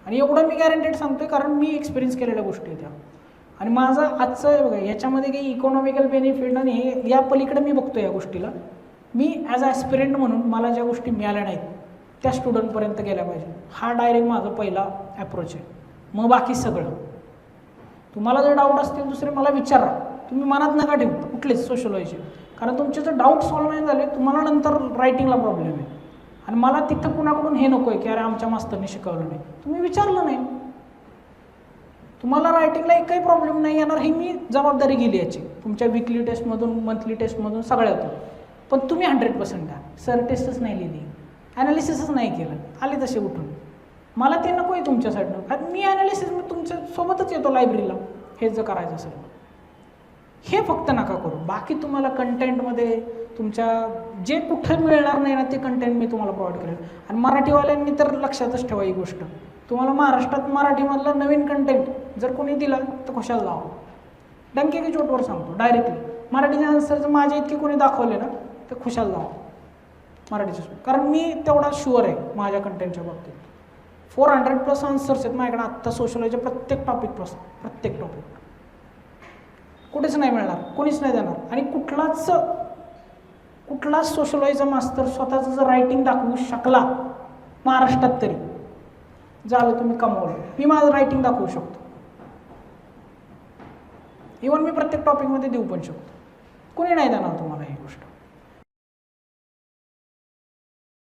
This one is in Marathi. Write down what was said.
आणि एवढं मी गॅरंटेड सांगतोय कारण मी एक्सपिरियन्स केलेल्या गोष्टी आहेत त्या. आणि माझं आजचं बघा याच्यामध्ये काही इकॉनॉमिकल बेनिफिट आणि हे या पलीकडे मी बघतो या गोष्टीला. मी ॲज अ ॲस्पिरंट म्हणून मला ज्या गोष्टी मिळाल्या नाहीत त्या स्टुडंटपर्यंत गेल्या पाहिजे, हा डायरेक्ट माझा पहिला ॲप्रोच आहे. मग बाकी सगळं तुम्हाला जर डाऊट असतील दुसरे मला विचारा, तुम्ही मनात नका ठेवू कुठलेच सोशलॉजी, कारण तुमचे जर डाऊट सॉल्व्ह नाही झाले तुम्हाला नंतर रायटिंगला प्रॉब्लेम आहे. आणि मला तिथं कुणाकडून हे नको आहे की अरे आमच्या मास्तरने शिकवलं नाही, तुम्ही विचारलं नाही, तुम्हाला रायटिंगला एकही प्रॉब्लेम नाही येणार ही मी जबाबदारी गेली याची, तुमच्या विकली टेस्टमधून मंथली टेस्टमधून सगळ्यातून. पण तुम्ही 100% द्या. सर टेस्टच नाही लिहिली, ॲनालिसिसच नाही केलं, आले तसे उठून, मला ते नको आहे तुमच्यासाठी. कारण मी ॲनालिसिस मी तुमच्यासोबतच येतो लायब्ररीला, हेच जर करायचं असेल हे फक्त नका करू. बाकी तुम्हाला कंटेंटमध्ये तुमच्या जे कुठं मिळणार नाही ना ते कंटेंट मी तुम्हाला प्रोव्हाइड करेल. आणि मराठीवाल्यांनी तर लक्षातच ठेवा ही गोष्ट, तुम्हाला महाराष्ट्रात मराठीमधला नवीन कंटेंट जर कोणी दिला तर कशाला लावा, डंके चोटवर सांगतो डायरेक्टली. मराठीचे आन्सर जर माझे इतके कोणी दाखवले ना तर खुशाल लावा मराठीचे, कारण मी तेवढा शुअर आहे माझ्या कंटेंटच्या बाबतीत. 400+ आन्सर्स आहेत माझ्याकडे आत्ता सोशलॉजीच्या प्रत्येक टॉपिकपासून, प्रत्येक टॉपिक कुठेच नाही मिळणार, कोणीच नाही देणार. आणि कुठलाच सोशलॉजीचा मास्तर स्वतःचं जर रायटिंग दाखवू शकला महाराष्ट्रात तरी झालं, तुम्ही कमवलं. मी माझं रायटिंग दाखवू शकतो, इव्हन मी प्रत्येक टॉपिकमध्ये देऊ पण शकतो, कोणी नाही देणार तुम्हाला ही गोष्ट.